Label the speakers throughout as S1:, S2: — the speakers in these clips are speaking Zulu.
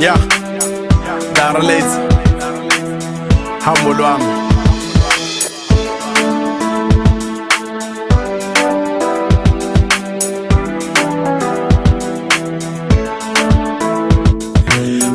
S1: Yeah, Darlates, humble wami.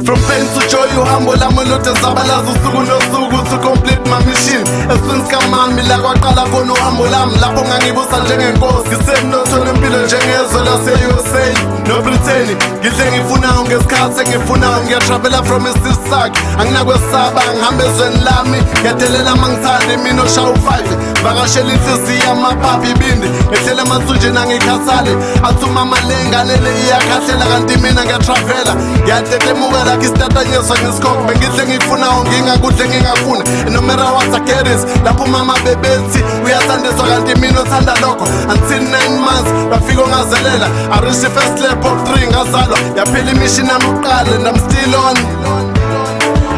S1: From pain to joy, uhambo lami lodezabalaza usuku nosuku to complete my mission. Esince kamami la kwaqala khona uhambo lami lapho ngangibusa njengenkosi. Ngisemnothweni impilo njengezwe lase-USA. No Britain, ngidle ngifunayo ngesikhathi engifunayo. Ngiyatravela from eSissak, anginakwesaba ngihambe ezweni lami. Ngiyadelela mangithande mina oshaya u-5. Vakashela inhliziyo amaphaphi ibindi. Ngehlela emathunjini angikhathali. Athi umama le ngane le iyakhahlela kanti mina ngiyatravela. Ngiyatetemuka like isitatanyezwa ngesikhoke. Bengidle ngifunayo ngingakudle ngingafuna. No matter what I get is lapho umama bebethi uyathandiswa kanti mina othanda lokho. Until 9 months bafika ongazelela. I reached the first level of 3 ngazalwa. Yaphela imission yami uqala and I'm still on.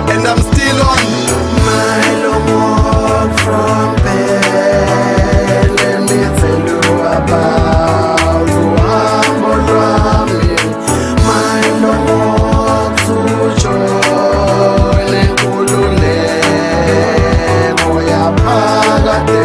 S1: And I'm still on.
S2: My long walk from bed, let me tell you about uhambo lwami. My long walk to joy, lenkululeko yaphakade.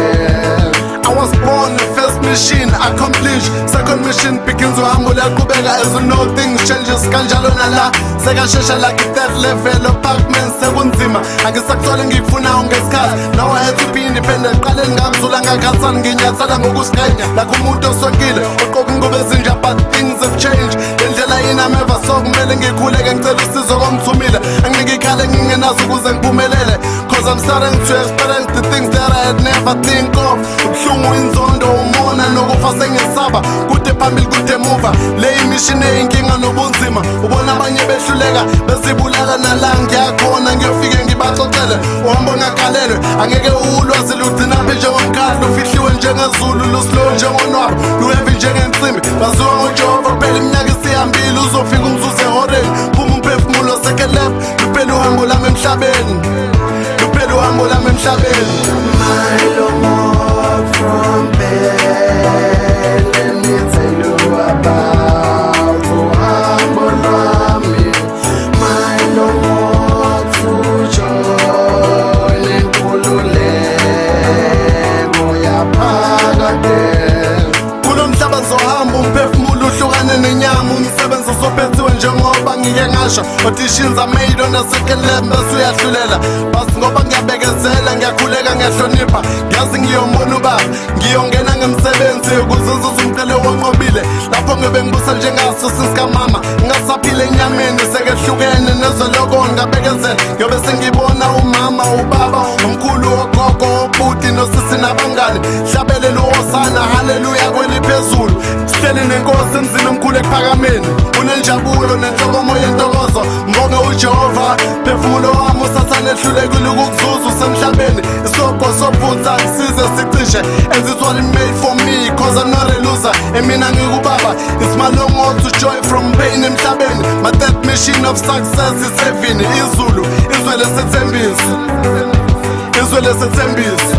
S1: I was born the first mission accomplished. Second mission begins uhambo liyaqhubeka as you know things changes kanjalo nala. Sekashesha like a third level apartment sekunzima. Angisakuthole ngikufunayo ngesikhathi. Now I had to be independent. Qale ngangizula ngakhathani nginyathela ngokusiqhenya. Like umuntu osonkile uqoka ingubo ezinja but things have changed. Indlela yini I'm ever so kumele ngikhuleke ngicela usizo komthumile. Anginike ikhale ngingenazo ukuze ngiphumelele. Cause I'm starting to experience the things that I had never think of. Ubuhlungu inzondo umona nokufa sengisaba. Kude phambili kude emuva. Le mission eyinkinga nobunzima. Ubona abanye behluleka bezibulala nala ngiyakhona ngiyofike ngibaxoxele. Uhambo ngakalelwe angeke ulwazi lugcina phi njengomkhahlo. Ufihliwe njengezulu luslow njengonwabo. Luheavy njengensimbi baziwa ngoJehova. Phela iminyaka isihambile uzofika umzuzu ehoreni. Phuma umphefumulo sekelep. Luphela uhambo lami emhlabeni. Luphela uhambo lami emhlabeni.
S2: My long walk from bed, let me tell you about uhambo lwami. My long walk to joy, lenkululeko yaphakade.
S1: Kulo mhlaba ngizohamba umphefumulo uhlukane nenyama. Umsebenzi osophethiwe njengoba ngike ngasho. Auditions are made on a second level bese uyahlulela. Basi ngoba ngiyabekezela ngiyakhuleka ngiyahlonipha. Ngiyazi ngiyomona ubaba ngiyongena ngemsebenzi ukuzuza umqele wonqobile. Lapho ngibe ngibusa njengaso sisikamama. Ngingasaphile enyameni sekehlukene nezoloko ngabekezela. Ngiyobe sengibona umama ubaba umkhulu ogogo obhuti nosisi nabangani. Hlabelela uHosana haleluya kweli phezulu. Sihleli nenkosi emzini omkhulu ekuphakameni. Unenjabulo nenhlokomo yentokozo. Ngibonge uJehova phefumulo wami usathane ehlulekile ukukuzuza usemhlabeni. Isobho sophutha kusize sicishe. As it's what it made for me cause I'm not a loser. Emina ngikubaba it's my long walk to joy from pain emhlabeni. My third mission of success is heaven. Izulu izwe lesethembiso. Izwe lesethembiso.